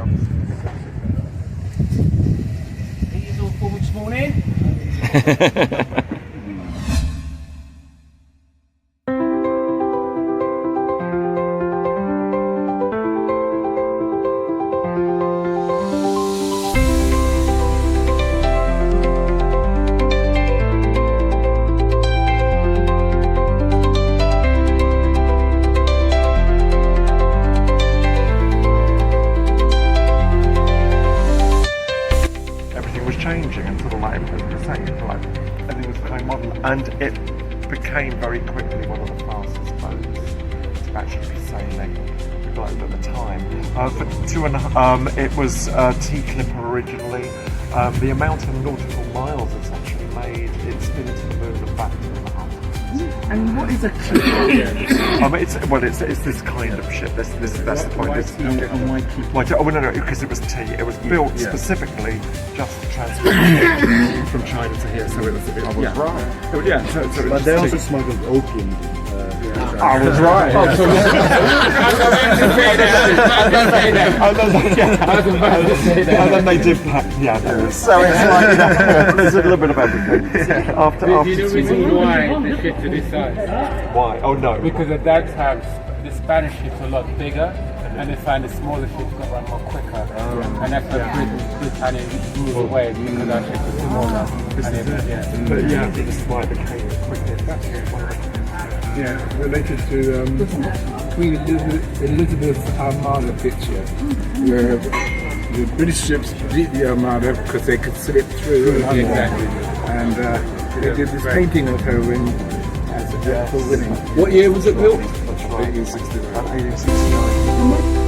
comes. He's all forward this morning. Changing and sort of like everything was becoming modern, and it became very quickly one of the fastest boats to actually be sailing the globe at the time. It was T-clip originally. The amount of nautical miles it's actually made, it's been to the moon and back 2.5 times. And what is a clip? It's this kind of ship. That's the point. And why keep? Oh no, because it was T. It was built specifically just to transport from China to here. So it was. I was right. But they also smuggled opium. I was right. And then they did pack the others. So it's like there's a little bit of everything. After Do you know the reason why the ships are this size? Why? Oh no. Because at that time the Spanish ships were a lot bigger, and they find the smaller ships could run more quicker. And that's why Britannia moved away, because our ships were smaller. This is why it became quicker. Yeah, related to Queen Elizabeth's Armada picture, where the British ships beat the Armada because they could slip through. Exactly. And they did this painting of her for winning. What year was it built? That's right. 1869. 1869.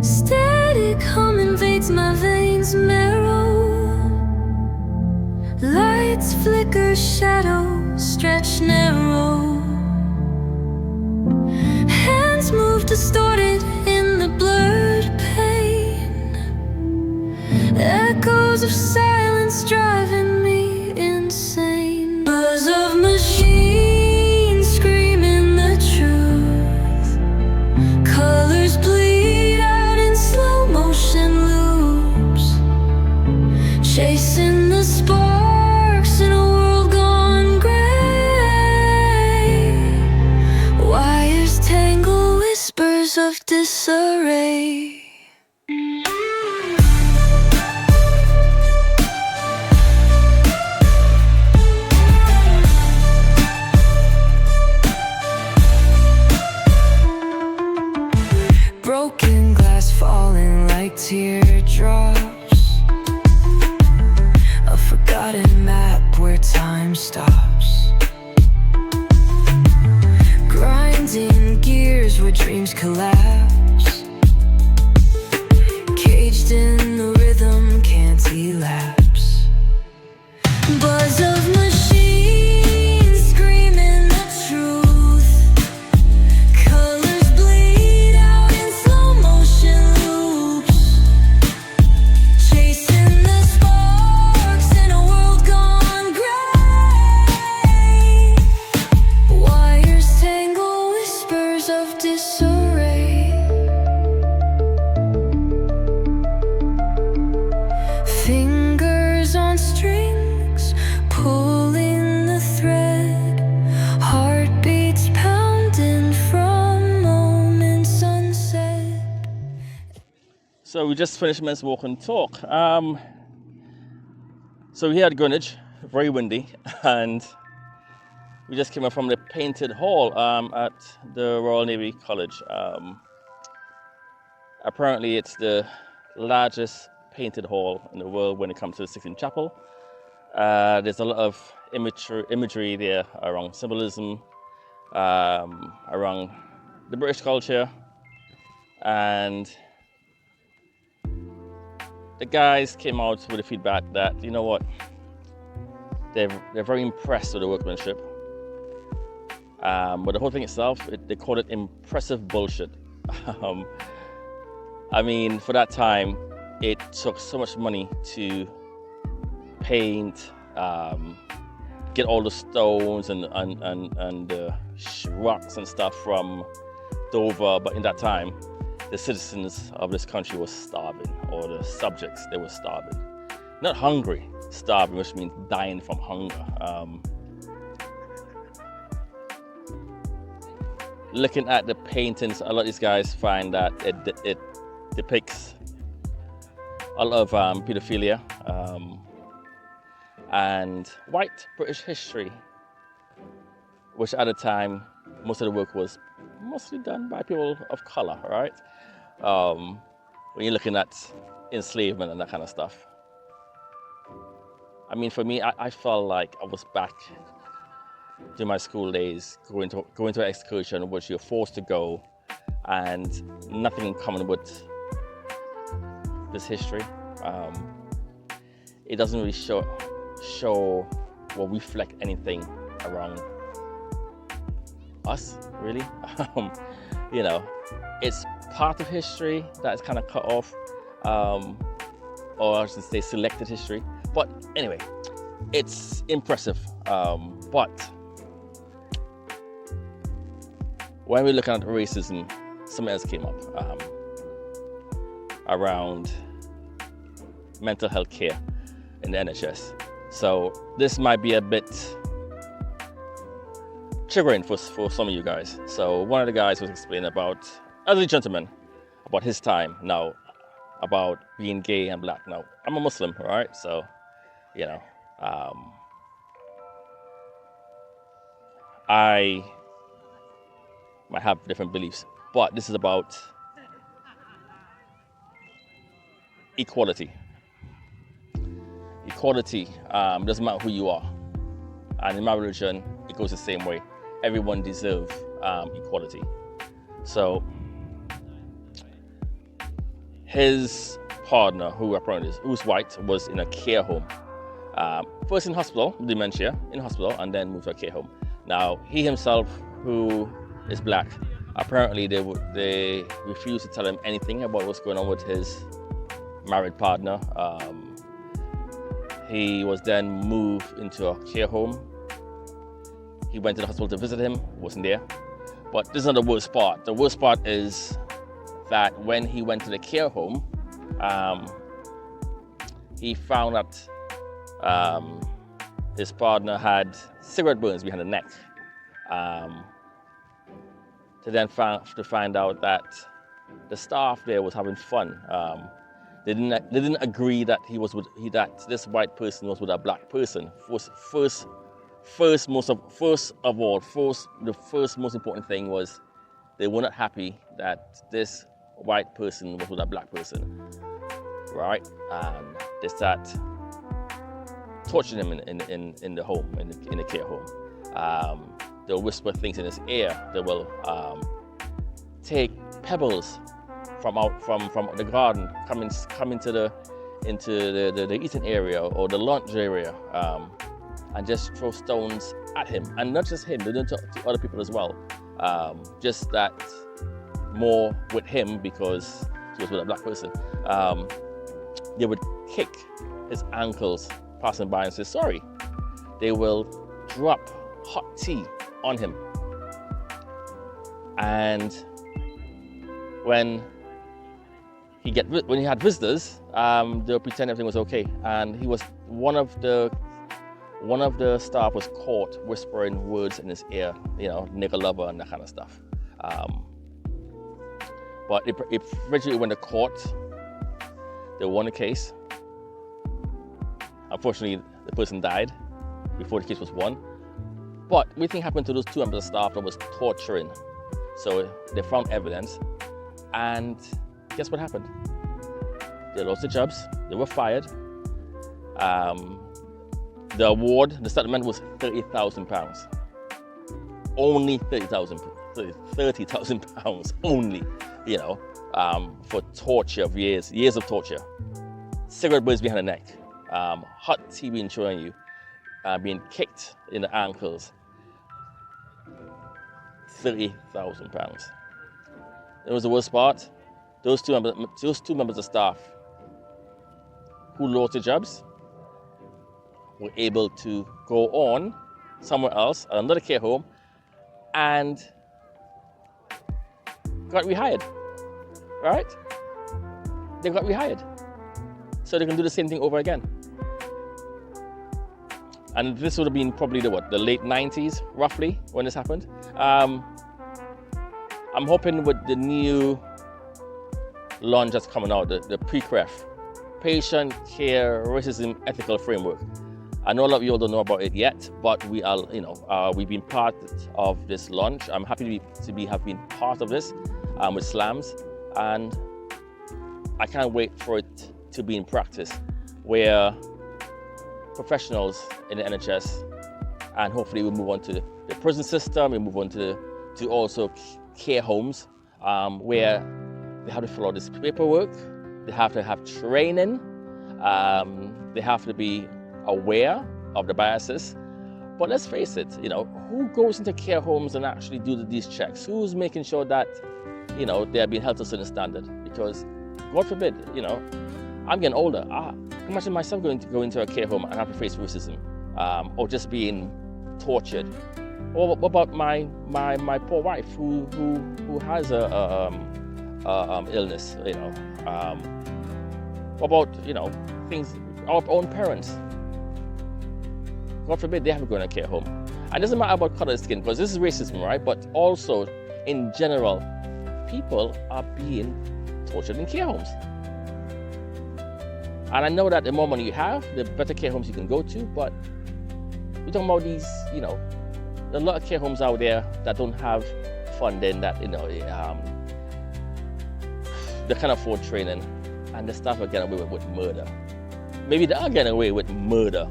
Static hum invades my veins marrow. Lights flicker, shadows stretch narrow. Hands move distorted in the blurred pain. Echoes of silence driving me insane. Buzz of machines screaming the truth. Colors bleed out in slow motion loops, chasing the sparks in a world gone gray. Wires tangle, whispers of disarray. Broken glass falling like teardrops. A forgotten map where time stops. collapse. Caged in the rhythm, can't elapse. Buzz of machines screaming the truth. Colors bleed out in slow motion loops. Chasing the sparks in a world gone gray. Wires tangle, whispers of disarray. Fingers on strings, pulling the thread. Heartbeats pounding from moments unsaid. So we just finished Men's Walk and Talk. So we're here at Greenwich, very windy, and we just came up from the Painted Hall at the Royal Navy College. Apparently it's the largest painted hall in the world when it comes to the Sistine Chapel. There's a lot of imagery there around symbolism, around the British culture, and the guys came out with the feedback that, you know what, they're very impressed with the workmanship. But the whole thing itself, they call it impressive bullshit. I mean, for that time, it took so much money to paint, get all the stones and rocks and stuff from Dover. But in that time, the citizens of this country were starving, or the subjects, they were starving. Not hungry, starving, which means dying from hunger. Looking at the paintings, a lot of these guys find that it depicts a lot of pedophilia and white British history, which at the time, most of the work was mostly done by people of color, right? When you're looking at enslavement and that kind of stuff. I mean, for me, I felt like I was back during my school days, going to an excursion which you're forced to go, and nothing in common with this history. It doesn't really show or reflect anything around us, really. You know, it's part of history that's kind of cut off, or I should say selected history. But anyway, it's impressive. But when we're looking at racism, something else came up around mental health care in the NHS. So this might be a bit triggering for some of you guys. So one of the guys was explaining about, as a gentleman, about his time now, about being gay and black. Now, I'm a Muslim, right? So, you know, I might have different beliefs, but this is about equality. Equality doesn't matter who you are. And in my religion, it goes the same way. Everyone deserves equality. So his partner, who apparently is, who's white, was in a care home. First in hospital, dementia, in hospital, and then moved to a care home. Now, he himself, who is black, apparently they refused to tell him anything about what's going on with his married partner. He was then moved into a care home. He went to the hospital to visit him, wasn't there. But this is not the worst part. The worst part is that when he went to the care home, he found that his partner had cigarette burns behind the neck. To find out that the staff there was having fun. They didn't agree that that this white person was with a black person. The first most important thing was they were not happy that this white person was with a black person, right? And they start torturing him in the home, in the care home. They'll whisper things in his ear. They will take pebbles from the garden come into the eating area or the lunch area, and just throw stones at him. And not just him, they do it to other people as well. Just that more with him because he was with a black person. They would kick his ankles passing by and say sorry. They will drop hot tea on him. And when he had visitors, they'll pretend everything was okay. And he was one of the staff was caught whispering words in his ear, nigger lover and that kind of stuff. But eventually went to court. They won the case. Unfortunately, the person died before the case was won. But what do you think happened to those 2 members of staff that was torturing? So they found evidence, and guess what happened? They lost their jobs. They were fired. The award, the settlement was £30,000. Only £30,000 only, for torture of years of torture. Cigarette burns behind the neck, hot tea being thrown at you, being kicked in the ankles. £30,000. It was the worst part. Those two members of staff who lost their jobs were able to go on somewhere else, another care home, and got rehired, right? They got rehired. So they can do the same thing over again. And this would have been probably the late 90s, roughly, when this happened. I'm hoping with the new launch that's coming out, the PCREF, Patient Care Racism Ethical Framework. I know a lot of you all don't know about it yet, but we are, we've been part of this launch. I'm happy to have been part of this with SLAMS, and I can't wait for it to be in practice, where professionals in the NHS, and hopefully we'll move on to the prison system, we move on to also care homes, where they have to follow this paperwork, they have to have training, they have to be aware of the biases. But let's face it, who goes into care homes and actually do these checks? Who's making sure that, they are being held to a certain standard? Because, God forbid, I'm getting older. Imagine myself going into a care home and have to face racism, or just being tortured. Or what about my poor wife who has a illness? What about things? Our own parents. God forbid they have to go in a care home. And it doesn't matter about color of skin, because this is racism, right? But also, in general, people are being tortured in care homes. And I know that the more money you have, the better care homes you can go to, but we're talking about these, there are a lot of care homes out there that don't have funding, that, they can't afford training, and the staff are getting away with murder. Maybe they are getting away with murder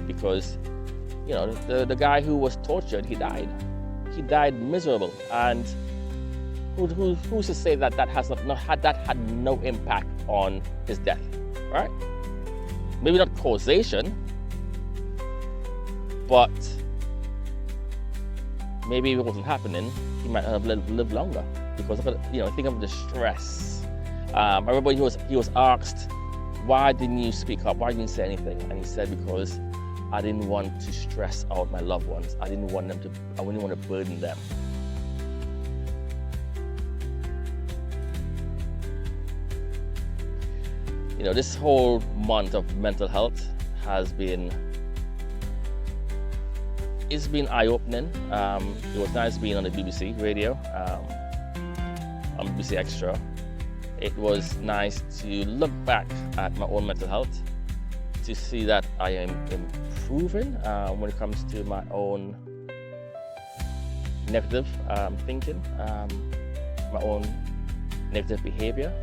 because, the guy who was tortured, he died. He died miserable. And who's to say that had no impact on his death, right? Maybe not causation, but maybe if it wasn't happening, he might have lived longer, because think of the stress. I remember he was asked, why didn't you speak up? Why didn't you say anything? And he said, because I didn't want to stress out my loved ones. I didn't want to burden them. This whole month of mental health it's been eye-opening. It was nice being on the BBC radio, on BBC Extra. It was nice to look back at my own mental health, to see that I am improving when it comes to my own negative thinking, my own negative behavior.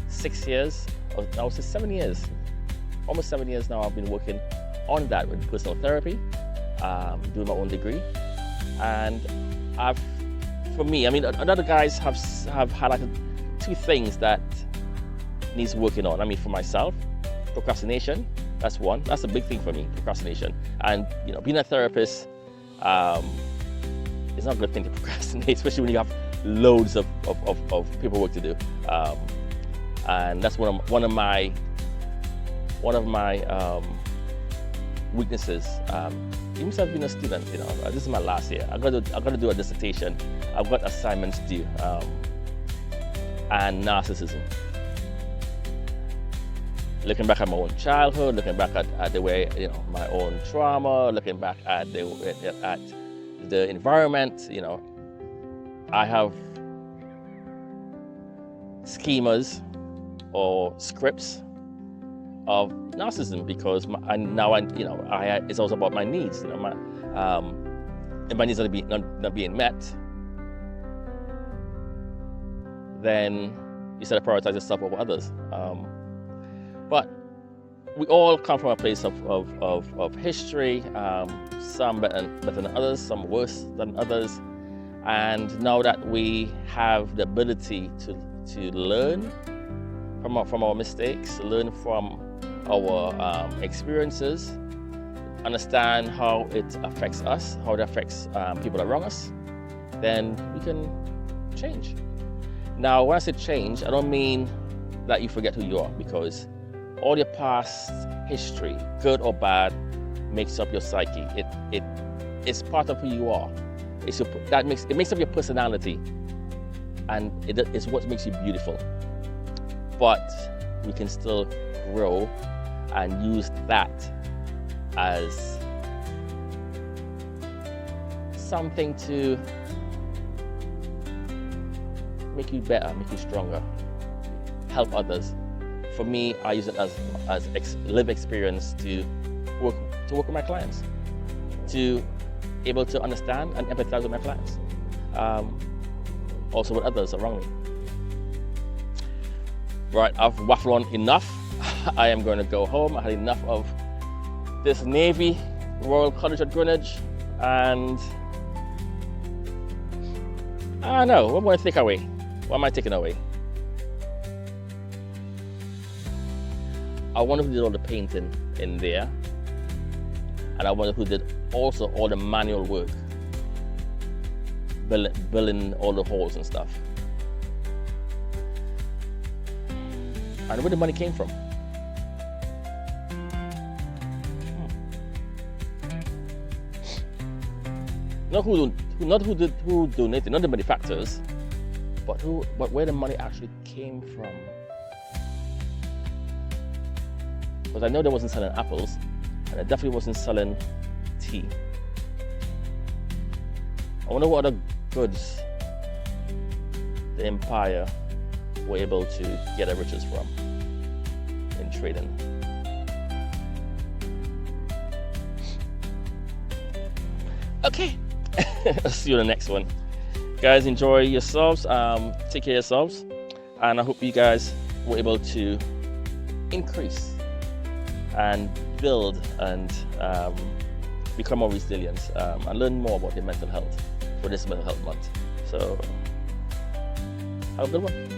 6 years, I would say 7 years, almost 7 years now I've been working on that with personal therapy, doing my own degree, and I've for me. I mean, other guys have highlighted two things that needs working on. I mean, for myself, procrastination. That's one. That's a big thing for me, procrastination. And being a therapist, it's not a good thing to procrastinate, especially when you have loads of paperwork to do. And that's one of my weaknesses. Even since I've been a student, this is my last year. I got to do a dissertation. I've got assignments due, and narcissism. Looking back at my own childhood, looking back at the way my own trauma, looking back at the environment. I have schemas or scripts of narcissism because it's also about my needs. If my needs are not being met, then you start to prioritize yourself over others. But we all come from a place of history, some better than others, some worse than others. And now that we have the ability to learn from our mistakes, learn from our experiences, understand how it affects us, how it affects people that wrong us, then we can change. Now, when I say change, I don't mean that you forget who you are, because all your past history, good or bad, makes up your psyche. It's part of who you are. It makes up your personality, and it is what makes you beautiful. But we can still grow and use that as something to make you better, make you stronger, help others. For me, I use it as live experience to work with my clients, to able to understand and empathize with my clients, also with others around me. Right, I've waffled on enough. I am going to go home. I had enough of this Navy Royal College at Greenwich, and I don't know, what am I going to take away? What am I taking away? I wonder who did all the painting in there, and I wonder who did also all the manual work, building all the holes and stuff, and where the money came from. Not who donated, not the benefactors, but where the money actually came from. Because I know they wasn't selling apples, and I definitely wasn't selling tea. I wonder what other goods the empire were able to get their riches from in trading. Okay, I'll see you in the next one. Guys, enjoy yourselves, take care of yourselves, and I hope you guys were able to increase and build and become more resilient and learn more about your mental health for this mental health month. So have a good one.